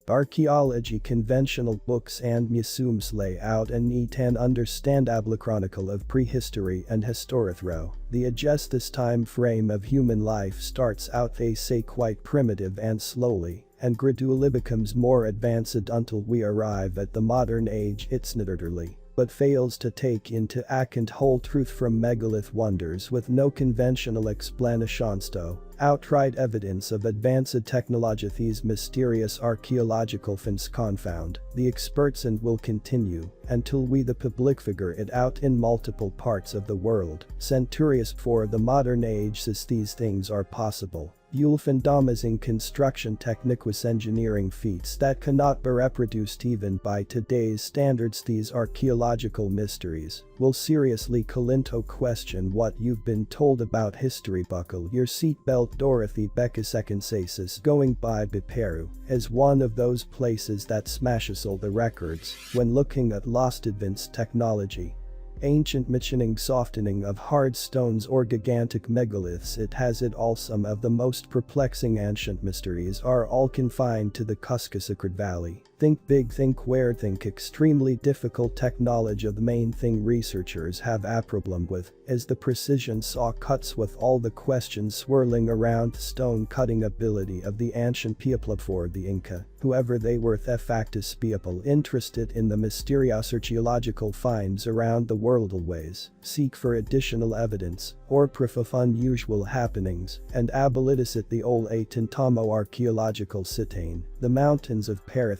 Archaeology conventional books and museums lay out a neat and understandable chronicle of prehistory and historithro. The adjust this time frame of human life starts out they say quite primitive and slowly, and gradually becomes more advanced until we arrive at the modern age. It's literally but fails to take into account whole truth from megalith wonders with no conventional explanations to outright evidence of advanced technology. These mysterious archaeological finds confound the experts and will continue until we the public figure it out in multiple parts of the world. Centuries for the modern age says these things are possible. You'll find amazing construction techniques engineering feats that cannot be reproduced even by today's standards. These archaeological mysteries will seriously call into question what you've been told about history. Buckle your seatbelt. Dorothy Becca II says going by Peru is one of those places that smashes all the records when looking at lost advanced technology. Ancient machining softening of hard stones or gigantic megaliths, it has it all. Some of the most perplexing ancient mysteries are all confined to the Cusco Sacred Valley. Think big, think weird, think extremely difficult technology. The main thing researchers have a problem with is the precision saw cuts, with all the questions swirling around the stone cutting ability of the ancient people. For the Inca, whoever they were, the factus people interested in the mysterious archaeological finds around the world always seek for additional evidence or proof of unusual happenings, and Abydos at the Ollantaytambo archaeological sitain, the mountains of Peru,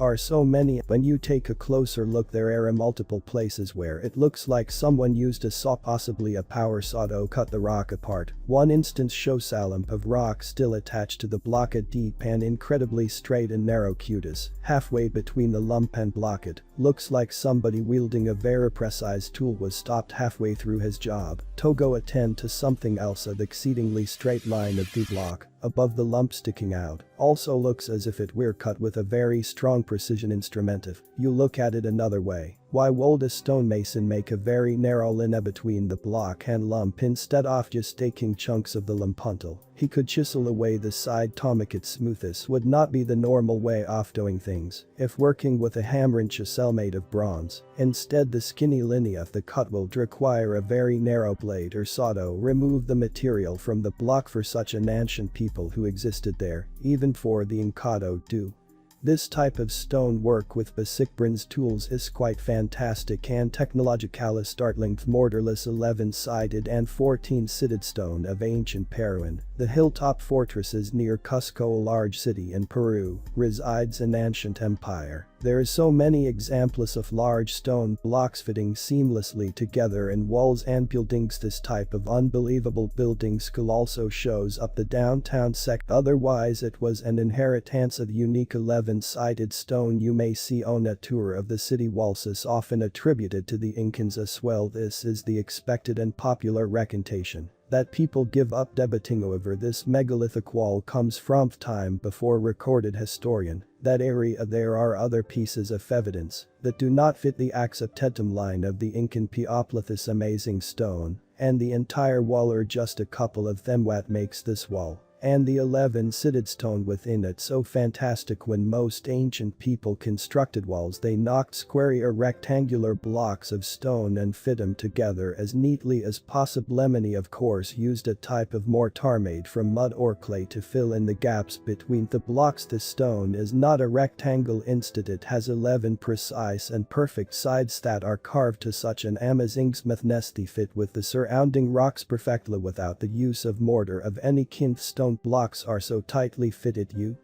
are so many. When you take a closer look, there are multiple places where it looks like someone used a saw, possibly a power saw, to cut the rock apart. One instance shows a lump of rock still attached to the block, a deep and incredibly straight and narrow cutis halfway between the lump and block. It looks like somebody wielding a very precise tool was stopped halfway through his job to go attend to something else. The exceedingly straight line of the block above the lump sticking out also looks as if it were cut with a very strong precision instrument. If you look at it another way, why would a stonemason make a very narrow line between the block and lump instead of just taking chunks of the lump until he could chisel away the side to make it smooth? This would not be the normal way of doing things if working with a hammer and chisel made of bronze. Instead, the skinny linear of the cut will require a very narrow blade or saw to remove the material from the block. For such an ancient people who existed there, even for the Inca to do this type of stone work with basic bronze tools is quite fantastic and technologically startling. Mortarless 11-sided and 14-sided stone of ancient Peruvian. The hilltop fortresses near Cusco, a large city in Peru, resides an ancient empire. There are so many examples of large stone blocks fitting seamlessly together in walls and buildings. This type of unbelievable building skill also shows up the downtown sector. Otherwise, it was an inheritance of the unique 11-sided stone you may see on a tour of the city walls, is often attributed to the Incans as well. This is the expected and popular recantation that people give up debating over this megalithic wall comes from time before recorded historian. That area there are other pieces of evidence that do not fit the accepted line of the Incan people. This amazing stone and the entire wall are just a couple of them what makes this wall and the 11-sided stone within it so fantastic. When most ancient people constructed walls, they knocked square or rectangular blocks of stone and fit them together as neatly as possible. Many of course used a type of mortar made from mud or clay to fill in the gaps between the blocks. The stone is not a rectangle, instead it has 11 precise and perfect sides that are carved to such an amazing smoothness they fit with the surrounding rocks perfectly without the use of mortar of any kind. Stone blocks are so tightly fitted you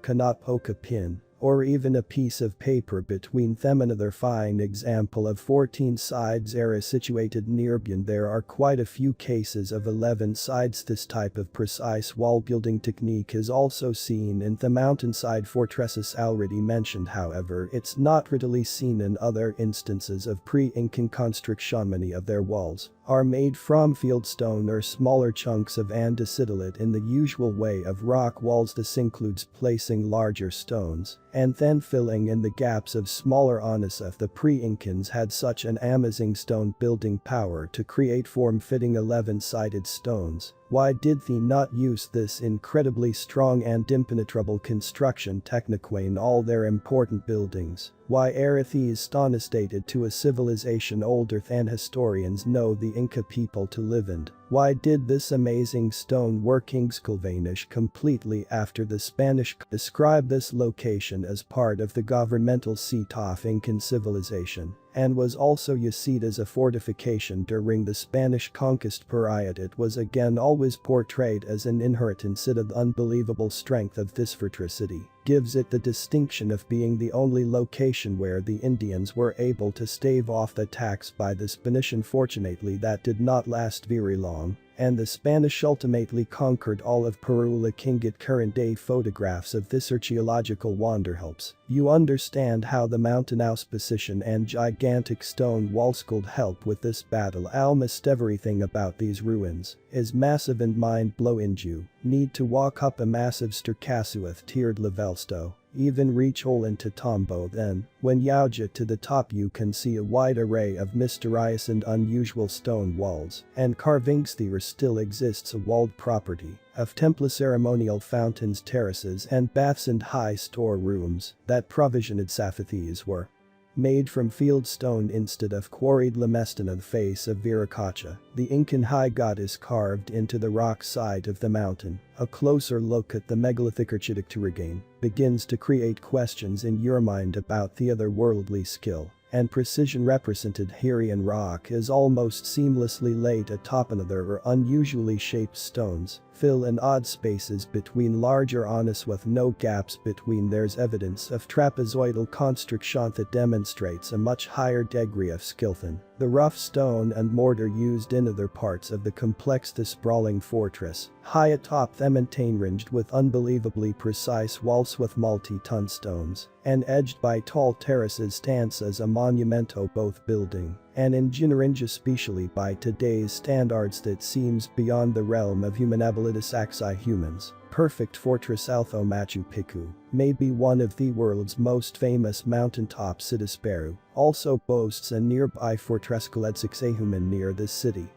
cannot poke a pin or even a piece of paper between them. Another fine example of 14 sides area situated nearby. There are quite a few cases of 11 sides. This type of precise wall building technique is also seen in the mountainside fortresses already mentioned. However, it's not readily seen in other instances of pre-Incan construction. Many of their walls are made from fieldstone or smaller chunks of andesite in the usual way of rock walls. This includes placing larger stones and then filling in the gaps of smaller ones. If the pre-Incans had such an amazing stone building power to create form-fitting 11-sided stones, Why did they not use this incredibly strong and impenetrable construction technique in all their important buildings? Why are these stones dated to a civilization older than historians know the Inca people to live in? Why did this amazing stone workings vanish completely after the Spanish? Describe this location as part of the governmental seat of Incan civilization and was also used as a fortification during the Spanish conquest period. It was again always portrayed as an inheritance of the unbelievable strength of this fortressity. Gives it the distinction of being the only location where the Indians were able to stave off the attacks by the Spanish. Unfortunately, that did not last very long, and the Spanish ultimately conquered all of Peru. Looking at current-day photographs of this archaeological wonder helps you understand how the mountainous position and gigantic stone walls could help with this battle. Almost everything about these ruins is massive and mind-blowing. You need to walk up a massive staircase with tiered levels to even reach Ollantaytambo. Then, when you get to the top, you can see a wide array of mysterious and unusual stone walls and carvings. There still exists a walled property of temple ceremonial fountains, terraces and baths and high storerooms that provisioned safeties were made from field stone instead of quarried limestone. On the face of Viracocha, the Incan high god is carved into the rock side of the mountain. A closer look at the megalithic architecture again begins to create questions in your mind about the otherworldly skill and precision represented here in rock is almost seamlessly laid atop another unusually shaped stones, fill in odd spaces between larger ones with no gaps between. There's evidence of trapezoidal construction that demonstrates a much higher degree of skill than the rough stone and mortar used in other parts of the complex. The sprawling fortress, high atop them and ringed with unbelievably precise walls with multi-ton stones and edged by tall terraces, stands as a monumento both building and engineering, especially by today's standards that seems beyond the realm of human ability. Sacsayhuaman's perfect fortress although Machu Picchu may be one of the world's most famous mountaintop cities, Peru also boasts a nearby fortress called Sacsayhuaman near this city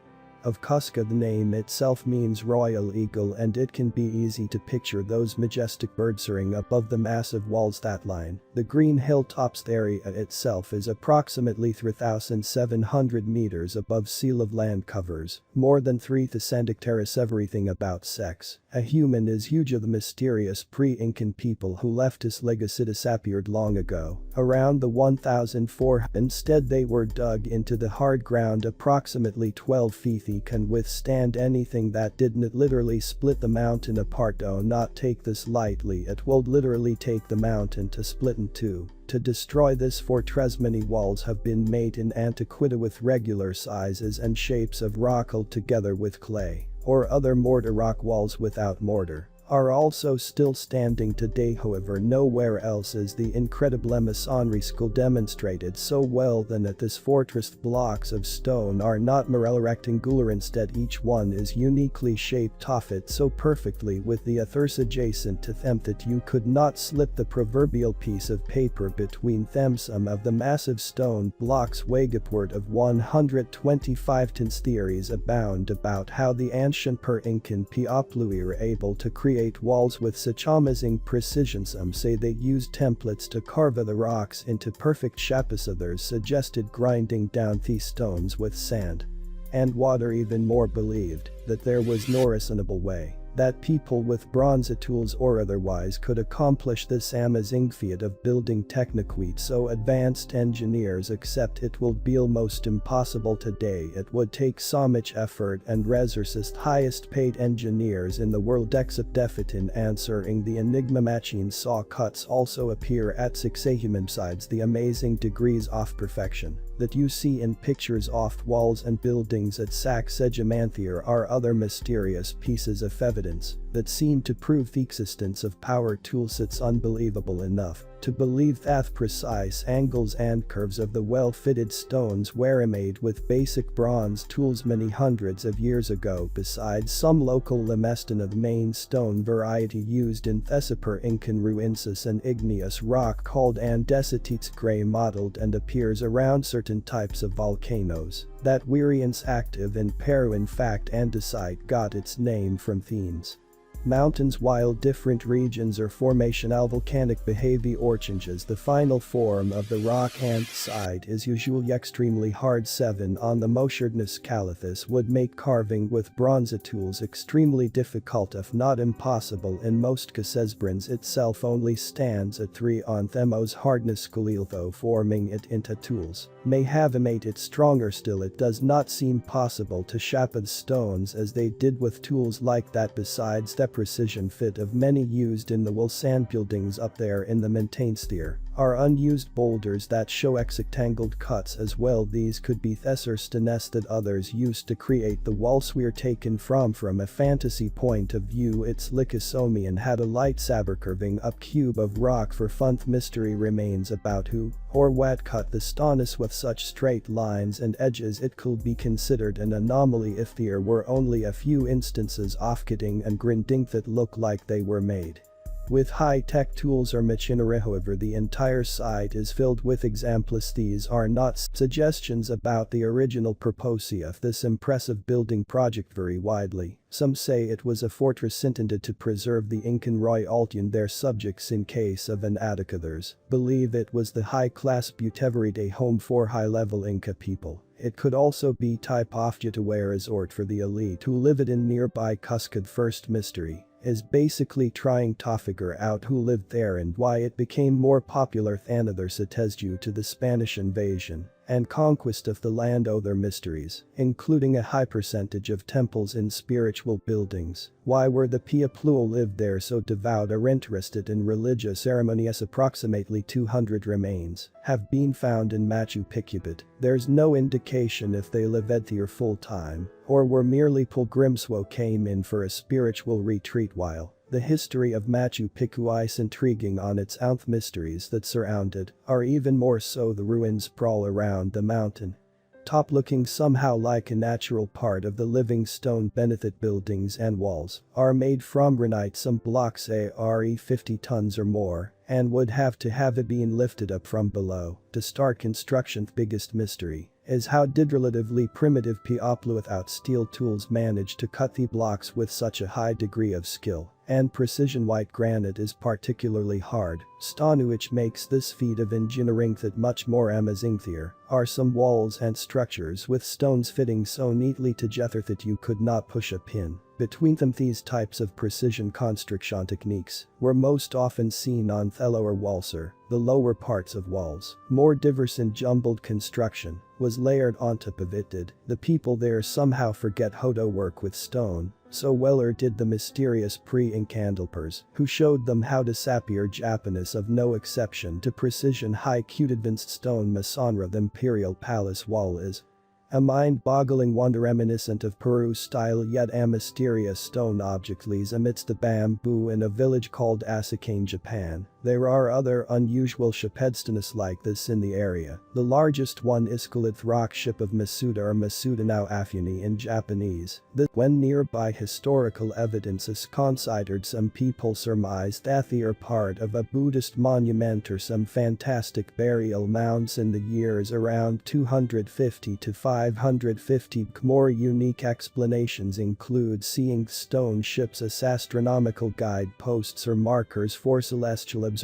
of Cusco. The name itself means royal eagle, and it can be easy to picture those majestic birds soaring above the massive walls that line the green hilltops. The area itself is approximately 3,700 meters above sea level. Land covers more than 3,000 hectares. Everything about Sacsayhuaman is huge. Of the mysterious pre-Incan people who left his legacy disappeared long ago, around the 1004. Instead, they were dug into the hard ground approximately 12 feet. Can withstand anything that didn't literally split the mountain apart. Do not take this lightly, it will literally take the mountain to split in two. To destroy this fortress, many walls have been made in antiquity with regular sizes and shapes of rock held together with clay or other mortar. Rock walls without mortar are also still standing today. However, nowhere else is the incredible masonry skill demonstrated so well than at this fortress. Blocks of stone are not merely rectangular, instead each one is uniquely shaped off it so perfectly with the others adjacent to them that you could not slip the proverbial piece of paper between them. Some of the massive stone blocks weigh upward of 125 tons. Theories abound about how the ancient per-Incan people were able to create walls with such amazing precision. Some say they used templates to carve the rocks into perfect shapes. Others suggested grinding down these stones with sand and water. Even more believed that there was no reasonable way that people with bronze tools or otherwise could accomplish this amazing feat of building technique so advanced engineers accept it will be almost impossible today. It would take so much effort and resources. Highest paid engineers in the world except defeat in answering the enigma. Machine saw cuts also appear at Sacsayhuaman. Besides the amazing degrees of perfection that you see in pictures off walls and buildings at Sacsayhuaman, there are other mysterious pieces of evidence that seem to prove the existence of power tools. It's unbelievable enough To believe that precise angles and curves of the well-fitted stones were made with basic bronze tools many hundreds of years ago, besides some local limestone of main stone variety used in Thesipur Incan ruins, an igneous rock called andesite gray mottled and appears around certain types of volcanoes. That variance active in Peru. In fact, andesite got its name from Thebes. Mountains. While different regions or formational volcanic behavior changes, the final form of the rock andesite is usually extremely hard. 7 on the motionless caliphus would make carving with bronze tools extremely difficult if not impossible in most cases. Bronze itself only stands at 3 on Themo's hardness scale, though forming it into tools may have made it stronger. Still, it does not seem possible to shape stones as they did with tools like that. Besides the precision fit of many used in the wall sand buildings up there in the Monoliths are unused boulders that show rectangled cuts as well. These could be theserstones that others used to create the walls we're taken from a fantasy point of view. Its Lycosomian had a light saber curving up cube of rock for fun. Mystery remains about who or what cut the stones with such straight lines and edges. It could be considered an anomaly if there were only a few instances of cutting and grinding that look like they were made with high-tech tools or machinery. However, the entire site is filled with examples. These are not suggestions about the original purpose of this impressive building project. Very widely, some say it was a fortress intended to preserve the Incan royalty and their subjects in case of an attack. Others believe it was the high-class everyday home for high-level Inca people. It could also be type of getaway resort for the elite who lived in nearby Cusco. The first mystery is basically trying to figure out who lived there and why it became more popular than others. It is due to the Spanish invasion and conquest of the land. Other mysteries, including a high percentage of temples in spiritual buildings. Why were the people who lived there so devout or interested in religious ceremonies? Approximately 200 remains have been found in Machu Picchu, but there's no indication if they lived there full time or were merely pilgrims who came in for a spiritual retreat. While the history of Machu Picchu is intriguing on its own, mysteries that surround it are even more so. The ruins sprawl around the mountain top, looking somehow like a natural part of the living stone beneath it. Buildings and walls are made from granite. Some blocks are 50 tons or more and would have it been lifted up from below to start construction. The biggest mystery is how did relatively primitive people without steel tools manage to cut the blocks with such a high degree of skill and precision. White granite is particularly hard stone, which makes this feat of engineering that much more amazing. There are some walls and structures with stones fitting so neatly together that you could not push a pin between them. These types of precision construction techniques were most often seen on the lower walls, or the lower parts of walls. More diverse and jumbled construction was layered on top of it. Did the people there somehow forget how to work with stone so well, or did the mysterious pre-Incan developers who showed them how to sapir Japanese of no exception to precision high-cute advanced stone masonry? The imperial palace wall is a mind-boggling wonder reminiscent of Peru style, yet a mysterious stone object lies amidst the bamboo in a village called Asakane, Japan. There are other unusual shapedstones like this in the area. The largest one is Sculpted rock ship of Masuda, or Masuda now Afuni in Japanese. When nearby historical evidence is considered, some people surmise that they are part of a Buddhist monument or some fantastic burial mounds in the years around 250 to 550. More unique explanations include seeing stone ships as astronomical guideposts or markers for celestial observations.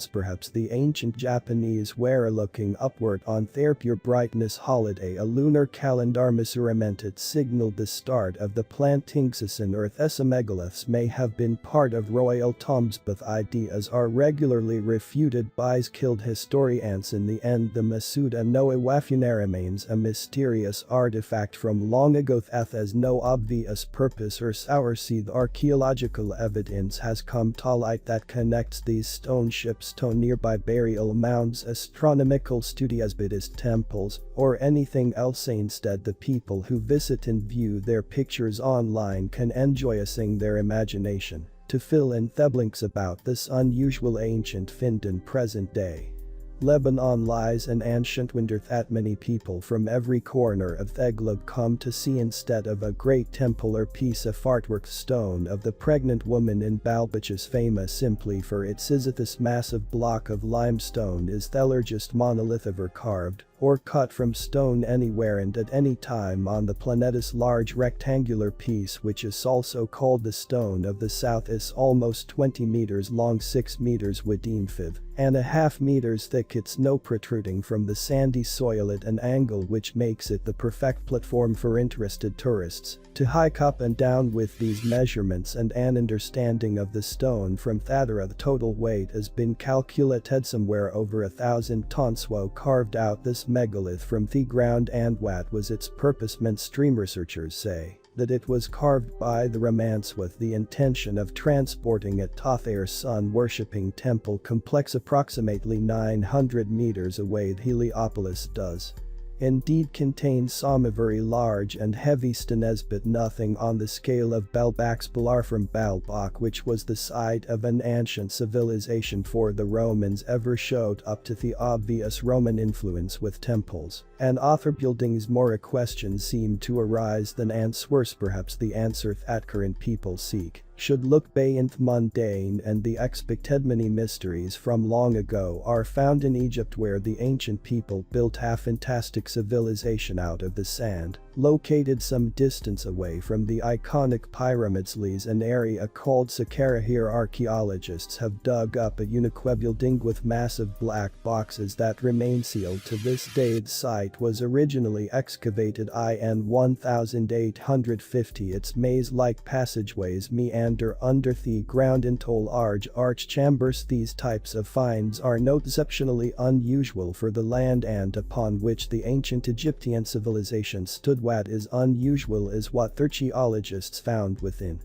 Perhaps the ancient Japanese were looking upward on their pure brightness holiday. A lunar calendar measurement signaled the start of the planting season. Earth as a megaliths may have been part of royal tombs, but ideas are regularly refuted by skilled historians. In the end, the Masuda no Iwafune remains a mysterious artifact from long ago that has no obvious purpose or source. The archaeological evidence has come to light that connects these stone ships to nearby burial mounds, astronomical studios, Buddhist temples, or anything else. Instead, the people who visit and view their pictures online can enjoy using their imagination to fill in the blanks about this unusual ancient find in present day. Lebanon lies an ancient wonder that many people from every corner of the globe come to see. Instead of a great temple or piece of artwork, stone of the pregnant woman in Balbach is famous simply for its size. This massive block of limestone is the largest monolith ever carved or cut from stone anywhere and at any time on the planet. This large rectangular piece, which is also called the Stone of the South, is almost 20 meters long, 6 meters wide, 5.5 meters thick. It's no protruding from the sandy soil at an angle which makes it the perfect platform for interested tourists to hike up and down. With these measurements and an understanding of the stone from Thadera, the total weight has been calculated somewhere over 1,000 tons. Carved out this megalith from the ground, and what was its purpose? Mainstream researchers say that it was carved by the Romans with the intention of transporting it to their sun-worshipping temple complex approximately 900 meters away. The Heliopolis does indeed contains some very large and heavy stones, but nothing on the scale of Baalbek's Pilar from Baalbek, which was the site of an ancient civilization for the Romans, ever showed up to the obvious Roman influence with temples and other buildings. More questions seem to arise than answers. Perhaps the answer that current people seek should look beyond the mundane, and the expected many mysteries from long ago are found in Egypt, where the ancient people built a fantastic civilization out of the sand. Located some distance away from the iconic pyramids lies an area called Saqqara. Here archaeologists have dug up a unique building with massive black boxes that remain sealed to this day. The site was originally excavated in 1850. Its maze-like passageways meander under the ground into large arch chambers. These types of finds are not exceptionally unusual for the land and upon which the ancient Egyptian civilization stood. What is unusual is what archaeologists found within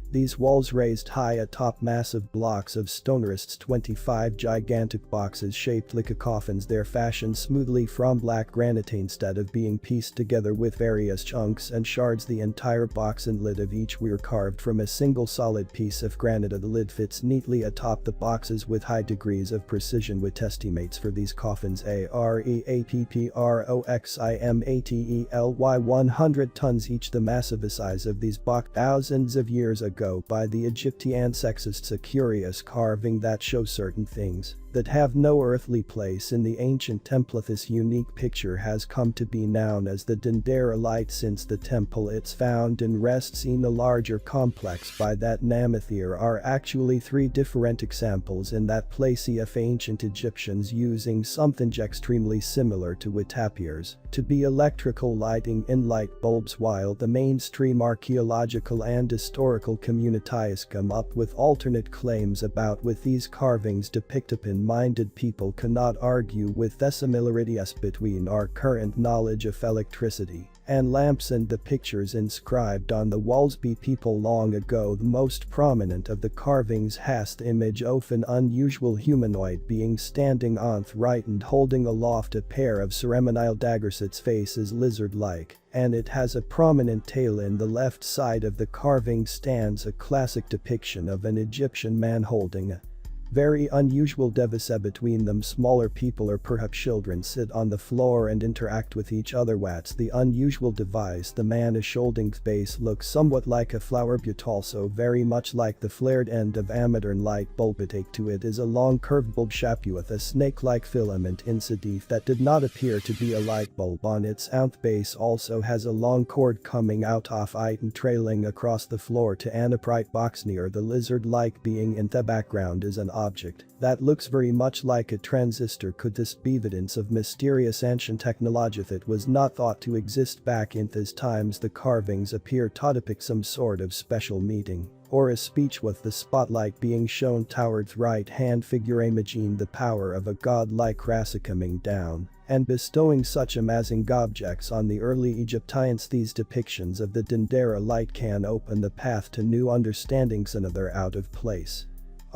these walls. Raised high atop massive blocks of stone rests 25 gigantic boxes shaped like coffins. They're fashioned smoothly from black granite instead of being pieced together with various chunks and shards. The entire box and lid of each were carved from a single solid piece of granite. The lid fits neatly atop the boxes with high degrees of precision, with estimates for these coffins approximately 100 tons each. The massive size of these boxes thousands of years ago by the Egyptian sextists, a curious carving that shows certain things that have no earthly place in the ancient temple. This unique picture has come to be known as the Dendera light, since the temple it's found in rests in a larger complex by that name. There are actually 3 different examples in that place of ancient Egyptians using something extremely similar to what appears to be electrical lighting in light bulbs, while the mainstream archaeological and historical communities come up with alternate claims about what these carvings depict. Open-minded people cannot argue with the similarities between our current knowledge of electricity and lamps and the pictures inscribed on the walls by people long ago. The most prominent of the carvings has the image of an unusual humanoid being standing on the right and holding aloft a pair of ceremonial daggers. Its face is lizard-like, and it has a prominent tail. In the left side of the carving stands a classic depiction of an Egyptian man holding a very unusual device. Between them, smaller people or perhaps children sit on the floor and interact with each other. What's the unusual device? The man is holding base looks somewhat like a flower, but also very much like the flared end of a modern light bulb. Take to it is a long curved bulb shape with a snake-like filament inside that did not appear to be a light bulb. On its outer base also has a long cord coming out of it and trailing across the floor to an upright box near the lizard-like being. In the background is an object that looks very much like a transistor. Could this be evidence of mysterious ancient technology that was not thought to exist back in these times? The carvings appear to depict some sort of special meeting or a speech, with the spotlight being shown towards right-hand figure, imaging the power of a godlike race coming down and bestowing such amazing objects on the early Egyptians. These depictions of the Dendera light can open the path to new understandings, and they're out of place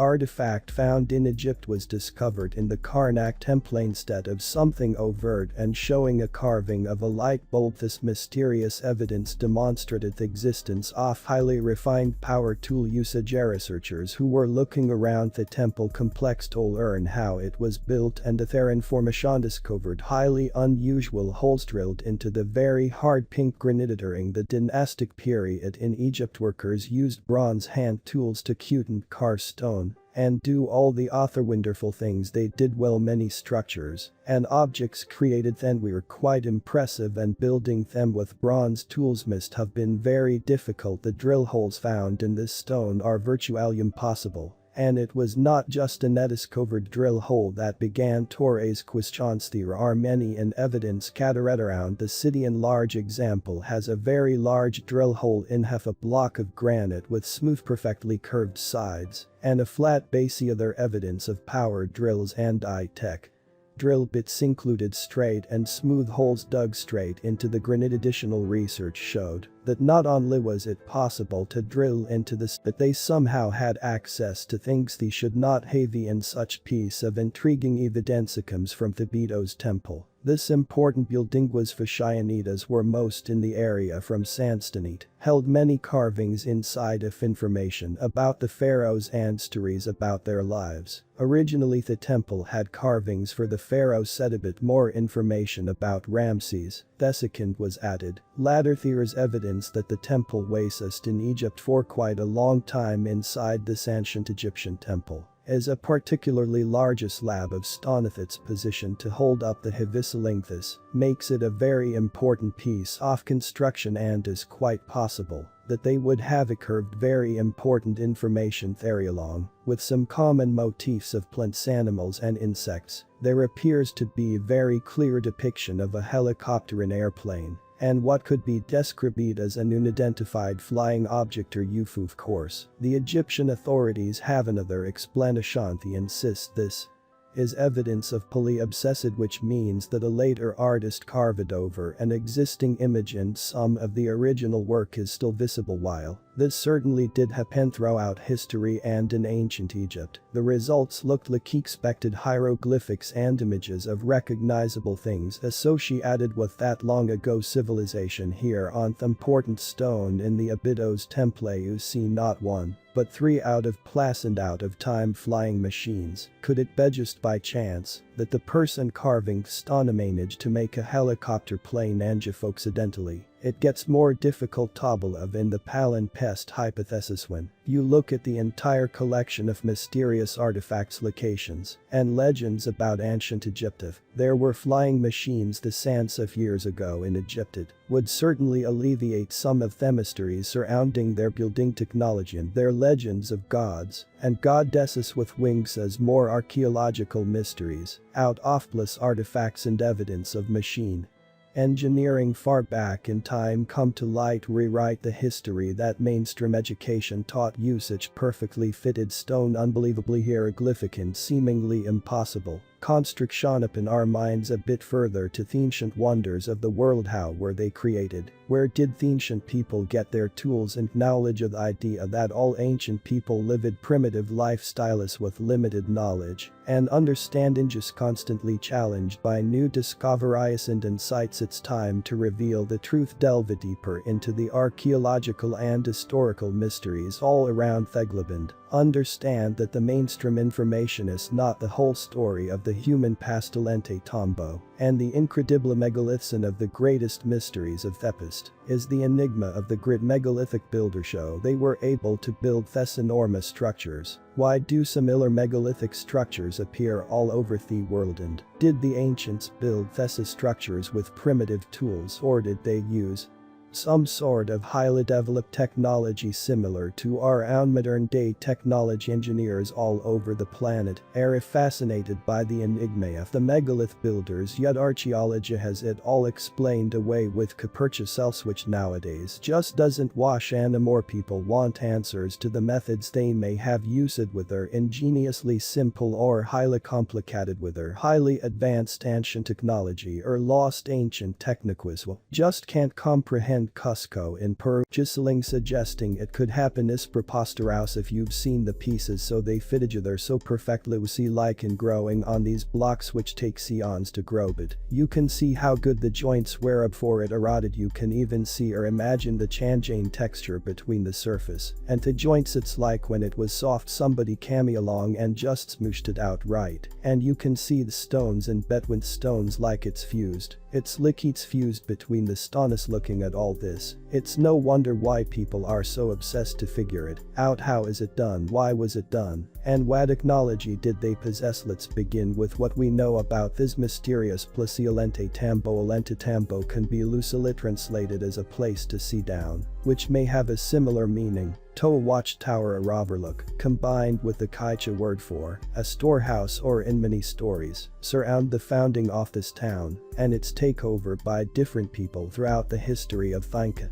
artifact found in Egypt was discovered in the Karnak temple instead of something overt and showing a carving of a light bulb. This mysterious evidence demonstrated the existence of highly refined power tool usage. Researchers who were looking around the temple complex to learn how it was built and their information discovered highly unusual holes drilled into the very hard pink granite. During the dynastic period in Egypt, workers used bronze hand tools to cut and carve stone and do all the other wonderful things they did well. Many structures and objects created then were quite impressive, and building them with bronze tools must have been very difficult. The drill holes found in this stone are virtually impossible. And it was not just an undiscovered drill hole that began to raise questions. There are many in evidence scattered around the city. A large example has a very large drill hole in half a block of granite with smooth perfectly curved sides and a flat base. Other evidence of power drills and high-tech drill bits included straight and smooth holes dug straight into the granite. Additional research showed that not only was it possible to drill into this, but they somehow had access to things they should not have. In such piece of intriguing evidence comes from the Abydos temple. This important building was fasciites were most in the area from sandstone. Held many carvings inside of information about the pharaohs and stories about their lives. Originally the temple had carvings for the pharaoh. Said a bit more information about Ramses II was added. Later there is evidence that the temple was in Egypt for quite a long time. Inside this ancient Egyptian temple is a particularly large slab of stone. Its position to hold up the Hevisilinthus makes it a very important piece of construction, and is quite possible that they would have curved very important information there. Along with some common motifs of plants, animals and insects, there appears to be very clear depiction of a helicopter, an airplane, and what could be described as an unidentified flying object or UFO. Of course, the Egyptian authorities have another explanation. They insist this is evidence of polyobsessed, which means that a later artist carved over an existing image and some of the original work is still visible. While this certainly did happen throughout history and in ancient Egypt, the results looked like expected hieroglyphics and images of recognizable things associated with that long ago civilization. Here on the important stone in the Abydos temple you see not one, but 3 out of place and out of time flying machines. Could it be just by chance that the person carving stone managed to make a helicopter plane and if accidentally? It gets more difficult to believe in the palimpsest hypothesis when you look at the entire collection of mysterious artifacts, locations, and legends about ancient Egypt. If there were flying machines the sands of years ago in Egypt, it would certainly alleviate some of the mysteries surrounding their building technology and their legends of gods and goddesses with wings as more archaeological mysteries out of plus artifacts and evidence of machine engineering far back in time come to light. Rewrite the history that mainstream education taught. Usage perfectly fitted stone, unbelievably hieroglyphic and seemingly impossible construction. Up in our minds a bit further to the ancient wonders of the world. How were they created? Where did the ancient people get their tools and knowledge? Of the idea that all ancient people lived primitive lifestyles with limited knowledge and understanding, just constantly challenged by new discoveries and insights. It's time to reveal the truth, delve deeper into the archaeological and historical mysteries all around Theglabind. Understand that the mainstream information is not the whole story of the human past. Ollantaytambo and the incredible megaliths, and of the greatest mysteries of Thepist is the enigma of the great megalithic builder show. They were able to build these enormous structures. Why do similar megalithic structures appear all over the world, and did the ancients build these structures with primitive tools, or did they use some sort of highly developed technology similar to our own modern day technology? Engineers all over the planet are fascinated by the enigma of the megalith builders, yet archaeology has it all explained away with Copernicus, which nowadays just doesn't wash, and more people want answers to the methods they may have used, whether ingeniously simple or highly complicated, whether highly advanced ancient technology or lost ancient techniques. Well, just can't comprehend and Cusco in Peru, chiseling suggesting it could happen is preposterous if you've seen the pieces so they fit together so perfectly we see lichen growing on these blocks which take eons to grow but you can see how good the joints were before it eroded you can even see or imagine the changing texture between the surface and the joints it's like when it was soft somebody came along and just smooshed it out right and you can see the stones and between stones like it's fused. It's like it's fused between the stones. Looking at all this, it's no wonder why people are so obsessed to figure it out. How is it done? Why was it done? And what technology did they possess? Let's begin with what we know about this mysterious place. Ollantaytambo. Ollantaytambo can be loosely translated as a place to see down, which may have a similar meaning to a watchtower or overlook, combined with the Quechua word for a storehouse or in many stories, surround the founding of this town and its takeover by different people throughout the history of Inca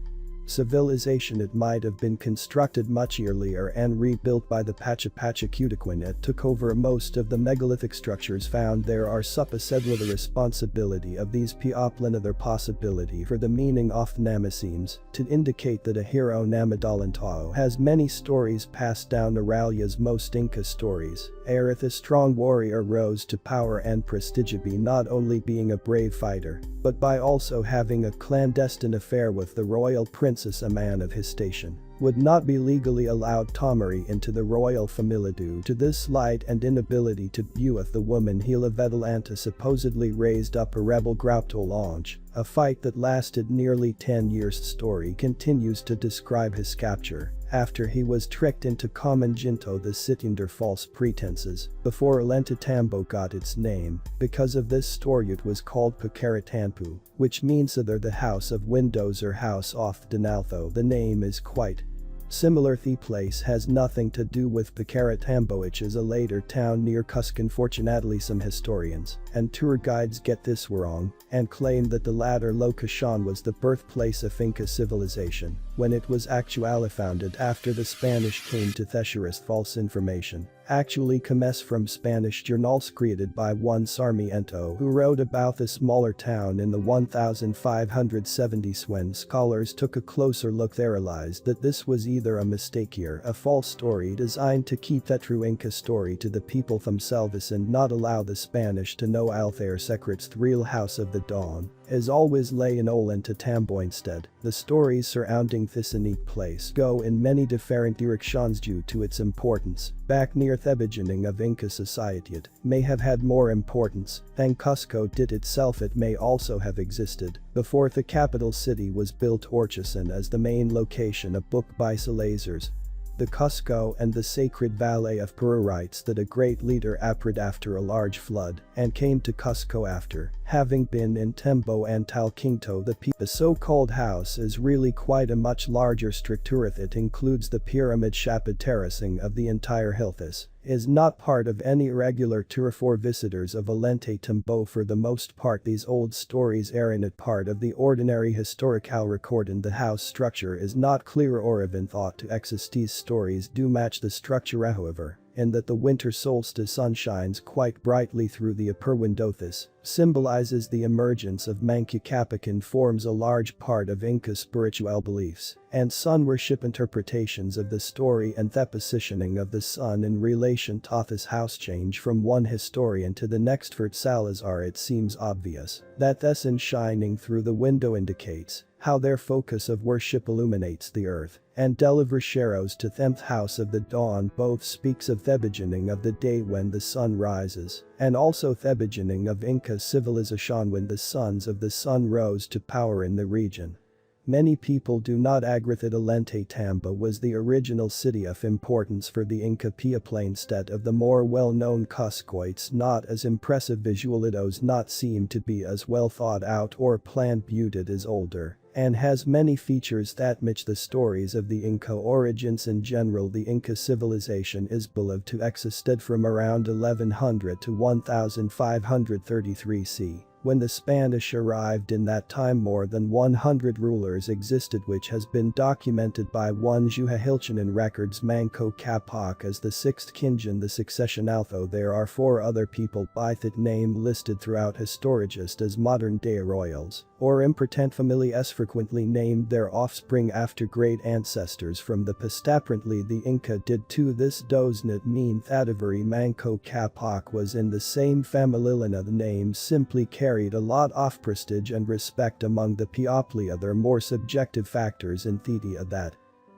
civilization. It might have been constructed much earlier and rebuilt by the Pachacutecuen. It took over most of the megalithic structures found there are supposedly the responsibility of these people. Another possibility for the meaning of nama seems to indicate that a hero named Ollantaytambo has many stories passed down Aurelia's most Inca stories. Aerith, a strong warrior, rose to power and prestige by not only being a brave fighter, but by also having a clandestine affair with the royal princess, a man of his station would not be legally allowed to marry into the royal family due to this slight and inability to be with the woman he loved. Atlanta supposedly raised up a rebel group to launch a fight that lasted nearly 10 years. Story continues to describe his capture after he was tricked into common Jinto the city under false pretenses before Ollantaytambo got its name. Because of this story it was called Pacaratampu, which means either the house of windows or house of Donaltho. The name is quite similar. The place has nothing to do with Pacaratambo, which is a later town near Cusco. Unfortunately, some historians and tour guides get this wrong and claim that the latter location was the birthplace of Inca civilization when it was actually founded after the Spanish came to Thessalus. False information actually comes from Spanish journals created by one Sarmiento, who wrote about the smaller town in the 1570s. When scholars took a closer look they realized that this was either a mistake or a false story designed to keep that true Inca story to the people themselves and not allow the Spanish to know their secrets. The real house of the dawn as always lay in Ollantaytambo. Instead, the stories surrounding this unique place go in many different directions due to its importance. Back near the beginning of Inca society it may have had more importance than Cusco did itself. It may also have existed before the capital city was built. Orchison as the main location. A book by Salazar's The Cusco and the Sacred Valley of Peru writes that a great leader appeared after a large flood and came to Cusco after having been in Tembo and Talquinto. The so-called house is really quite a much larger structure. It includes the pyramid-shaped terracing of the entire hill. This is not part of any regular tour for visitors of Ollantaytambo. For the most part these old stories are not part of the ordinary historical record, and the house structure is not clear or even thought to exist. These stories do match the structure, however, in that the winter solstice sun shines quite brightly through the upper window. This symbolizes the emergence of Manchu Capic and forms a large part of Inca spiritual beliefs and sun worship interpretations of the story, and the positioning of the sun in relation to this house change from one historian to the next. For Salazar it seems obvious that the sun shining through the window indicates how their focus of worship illuminates the earth and delivers shadows to them. House of the dawn both speaks of the beginning of the day when the sun rises and also the beginning of Inca civilization when the sons of the sun rose to power in the region. Many people do not agree that Ollantaytambo was the original city of importance for the Inca people instead of the more well-known Cusco. It's not as impressive visual. It does not seem to be as well thought out or planned. Viewed as older and has many features that match the stories of the Inca origins. In general, the Inca civilization is believed to existed from around 1100 to 1533 CE. When the Spanish arrived in that time more than 100 rulers existed, which has been documented by one Juhahilchanan records Manco Capac as the 6th Kinjan the succession, although there are 4 other people by that name listed throughout Historigist as modern-day royals or important families frequently named their offspring after great ancestors from the past. Apparently the Inca did too. This does not mean that every Manco Capac was in the same family line. The name simply carried a lot of prestige and respect among the people. There are more subjective factors in Thetia that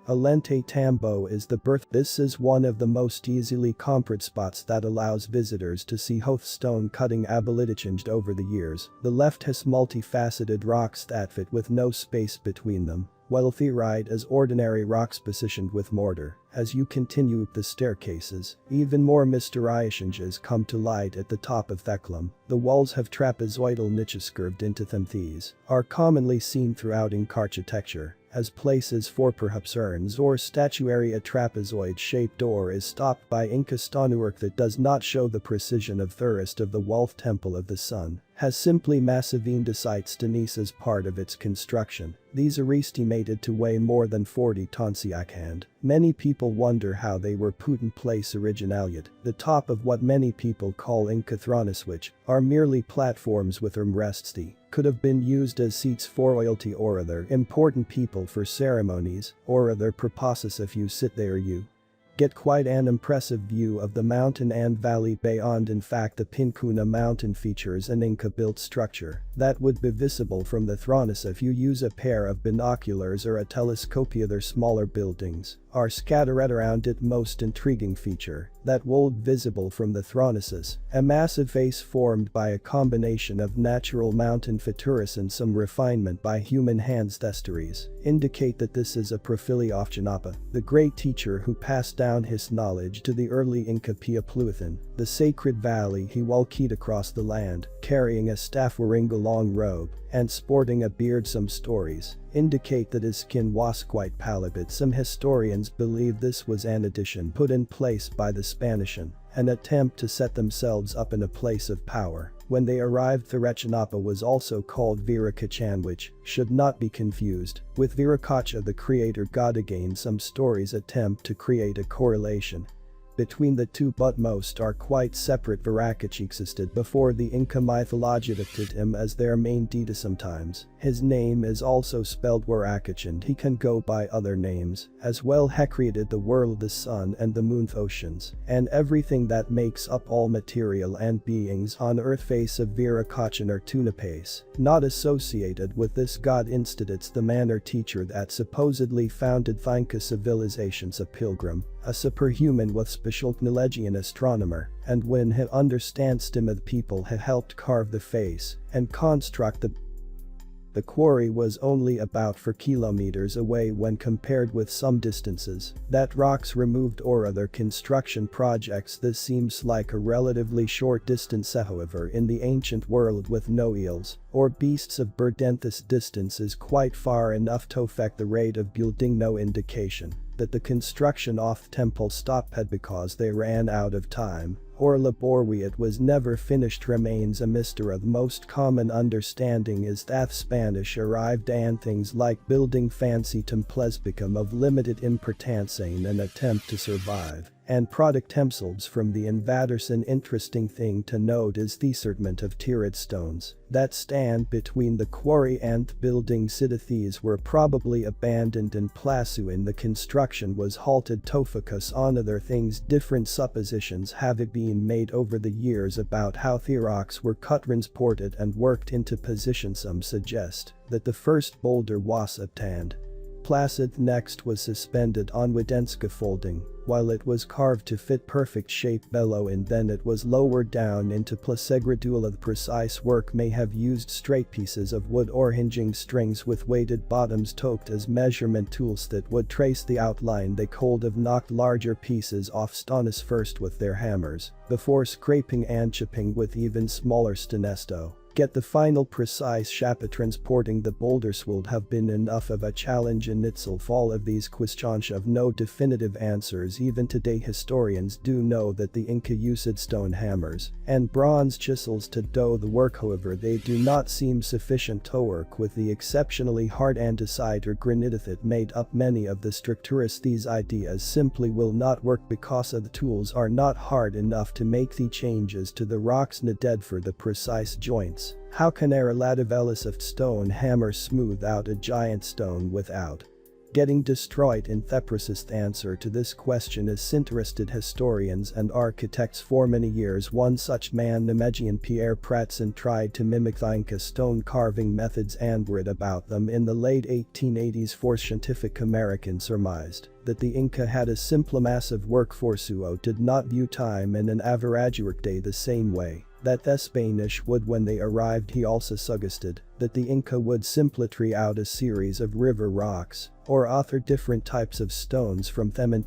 Ollantaytambo is the birth. This is one of the most easily compared spots that allows visitors to see how stone cutting ability changed over the years. The left has multifaceted rocks that fit with no space between them, while the right is ordinary rocks positioned with mortar. As you continue up the staircases, even more mysterious changes come to light at the top of Theklam. The walls have trapezoidal niches curved into them. These are commonly seen throughout Inca architecture as places for perhaps urns or statuary. A trapezoid-shaped door is stopped by Inca stonework that does not show the precision of Thurist of the Wolf Temple of the Sun, has simply massive andesite stenise as part of its construction. These are estimated to weigh more than 40 tons. Many people wonder how they were put in place originally. The top of what many people call Inca thrones, which are merely platforms with armrests, could have been used as seats for royalty or other important people for ceremonies or other purposes. If you sit there you get quite an impressive view of the mountain and valley beyond. In fact, the Pincuna mountain features an Inca-built structure that would be visible from the thrones if you use a pair of binoculars or a telescope. Other smaller buildings are scattered around it. Most intriguing feature that would visible from the thrones, a massive face formed by a combination of natural mountain features and some refinement by human hands. Testeries indicate that this is a profili of Janapa, the great teacher who passed down his knowledge to the early Inca Piapluathan. The sacred valley he walked across the land, carrying a staff wearing a long robe and sporting a beard. Some stories indicate that his skin was quite pallid, but some historians believe this was an addition put in place by the Spanish in an attempt to set themselves up in a place of power. When they arrived, Viracocha was also called Viracocha, which should not be confused with Viracocha the creator god. Again, some stories attempt to create a correlation between the two, but most are quite separate. Viracocha existed before the Inca mythology depicted him as their main deity. Sometimes his name is also spelled Viracocha, and he can go by other names as well. He created the world, the sun and the moon, oceans, and everything that makes up all material and beings on earth. Face of Viracocha are Tunapes, not associated with this god. Instead, it's the man or teacher that supposedly founded the Inca civilizations. A pilgrim, a superhuman with special knowledge, an astronomer, and when he understands them, the people he helped carve the face and construct the quarry was only about 4 kilometers away when compared with some distances that rocks removed or other construction projects. This seems like a relatively short distance. However, in the ancient world with no eels or beasts of burden, this distance is quite far enough to affect the rate of building. No indication that the construction of the temple stopped because they ran out of time or laboriously it was never finished remains a mystery. The most common understanding is that Spanish arrived and things like building fancy temples become of limited importance in an attempt to survive and product themselves from the invaders. An interesting thing to note is the assortment of tiered stones that stand between the quarry and the building. These were probably abandoned in Plasu, and the construction was halted to focus on other things. Different suppositions have been made over the years about how the rocks were cut, transported and worked into position. Some suggest that the first boulder was obtained placid, next was suspended on wooden scaffolding while it was carved to fit perfect shape below, and then it was lowered down into placegradula. The precise work may have used straight pieces of wood or hinging strings with weighted bottoms toked as measurement tools that would trace the outline. They could have knocked larger pieces off stones first with their hammers before scraping and chipping with even smaller stonesto. Get the final precise shape transporting the boulders would have been enough of a challenge in itself. All of these questions have no definitive answers. Even today historians do know that the Inca used stone hammers and bronze chisels to do the work, however they do not seem sufficient to work with the exceptionally hard andesite or granite that made up many of the structures. These ideas simply will not work because the tools are not hard enough to make the changes to the rocks needed for the precise joints. How can a relatively of stone hammer smooth out a giant stone without getting destroyed? In the precise answer to this question is interested historians and architects. For many years one such man, Nemesian Pierre Pratson, tried to mimic the Inca stone carving methods and read about them in the late 1880s. For Scientific American surmised that the Inca had a simple massive workforce who did not view time and an average workday the same way that the Spanish would when they arrived. He also suggested that the Inca would simply tree out a series of river rocks or author different types of stones from them and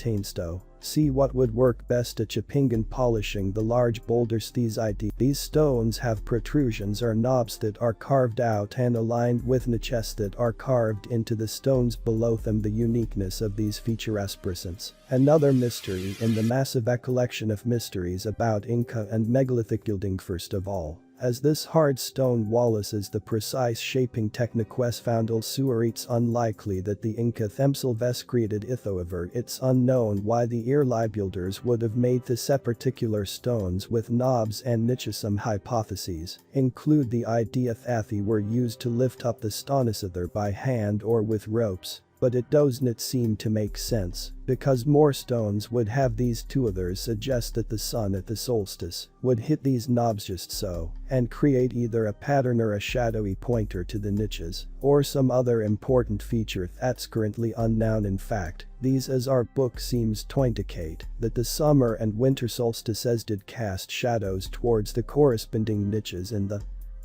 see what would work best at chipping and polishing the large boulders. These stones have protrusions or knobs that are carved out and aligned with niches that are carved into the stones below them. The uniqueness of these features presents another mystery in the massive collection of mysteries about Inca and megalithic gilding. First of all, as this hard stone walls is the precise shaping techniques found elsewhere, it's unlikely that the Inca themselves created it. However, it's unknown why the early builders would have made this particular stones with knobs and niches. Some hypotheses include the idea that they were used to lift up the stones either by hand or with ropes. But it does not seem to make sense, because more stones would have these two. Others suggest that the sun at the solstice would hit these knobs just so, and create either a pattern or a shadowy pointer to the niches, or some other important feature that's currently unknown. In fact, these as our book seems to indicate that the summer and winter solstices did cast shadows towards the corresponding niches in the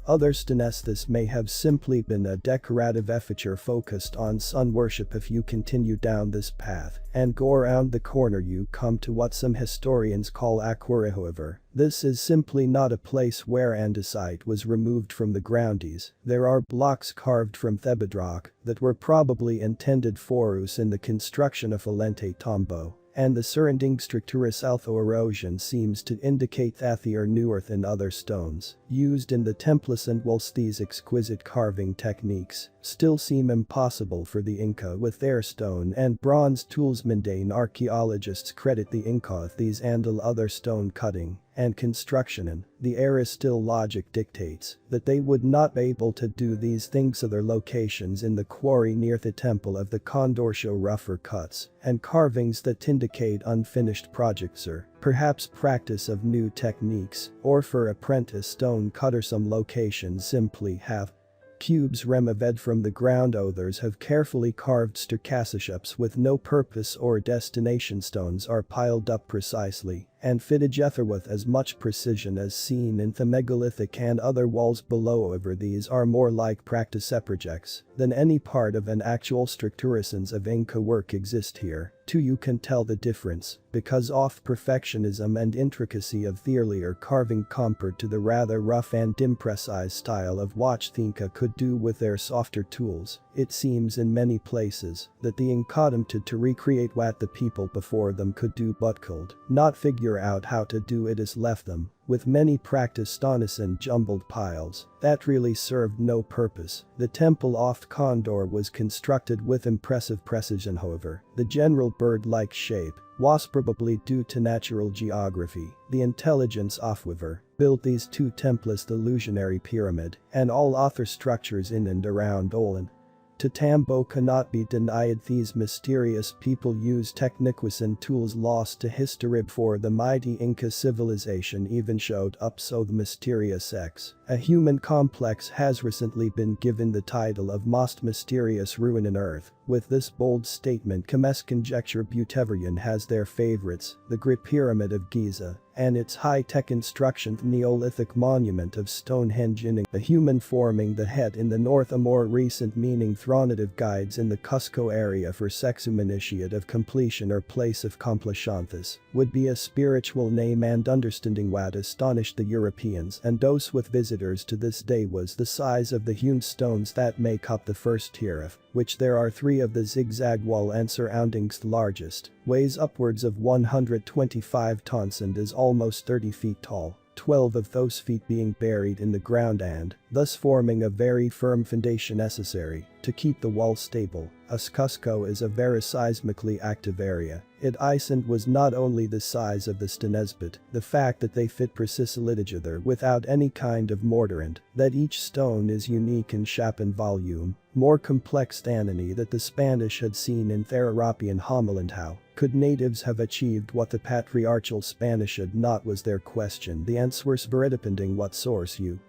other stones. This may have simply been a decorative feature focused on sun worship. If you continue down this path and go around the corner you come to what some historians call a quarry. However, this is simply not a place where andesite was removed from the grounds. There are blocks carved from the bedrock that were probably intended for use in the construction of Ollantaytambo. And the surrounding structure's erosion seems to indicate that they are newer than other stones used in the temples. And whilst these exquisite carving techniques still seem impossible for the Inca with their stone and bronze tools, mundane archaeologists credit the Inca with these and other stone cutting and construction. In the era still logic dictates that they would not be able to do these things. Other locations in the quarry near the temple of the Condor show rougher cuts and carvings that indicate unfinished projects or perhaps practice of new techniques, or for apprentice stone cutter. Some locations simply have cubes removed from the ground. Others have carefully carved stochastiships with no purpose or destination. Stones are piled up precisely and fitted together with as much precision as seen in the megalithic and other walls below. However, these are more like practice projects than any part of an actual structurations of Inca work exist here. Too, you can tell the difference because of perfectionism and intricacy of the earlier carving compared to the rather rough and imprecise style of what the Inca could do with their softer tools. It seems in many places that the Inca attempted to recreate what the people before them could do but could not figure out how to do. It has left them with many practice stones and jumbled piles that really served no purpose. The temple of Condor was constructed with impressive precision. However, the general bird-like shape was probably due to natural geography. The intelligence of whoever built these two temples, the illusionary pyramid, and all other structures in and around Ollantaytambo cannot be denied. These mysterious people used techniques and tools lost to history before the mighty Inca civilization even showed up. So the mysterious X, a human complex, has recently been given the title of most mysterious ruin on Earth. With this bold statement Kames conjecture Butevian has their favorites, the Great Pyramid of Giza, and its high-tech construction the Neolithic monument of Stonehenge in a human forming the head in the north. A more recent meaning Thronative guides in the Cusco area for Sexum initiate of completion or place of completionthus would be a spiritual name and understanding what astonished the Europeans and those with visitors to this day was the size of the hewn stones that make up the first tier of which there are 3 of the zigzag wall and surroundings. The largest weighs upwards of 125 tons and is almost 30 feet tall, 12 of those feet being buried in the ground and thus forming a very firm foundation necessary to keep the wall stable. As Cusco is a very seismically active area, it isn't was not only the size of the stones but the fact that they fit precisely together without any kind of mortar and that each stone is unique in shape and volume, more complex than any that the Spanish had seen in their European homeland. How could natives have achieved what the patriarchal Spanish had not was their question. The answers vary depending what source you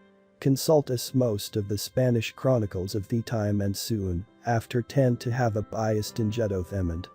consult, as most of the Spanish chronicles of the time and soon after tend to have a biased ingedo.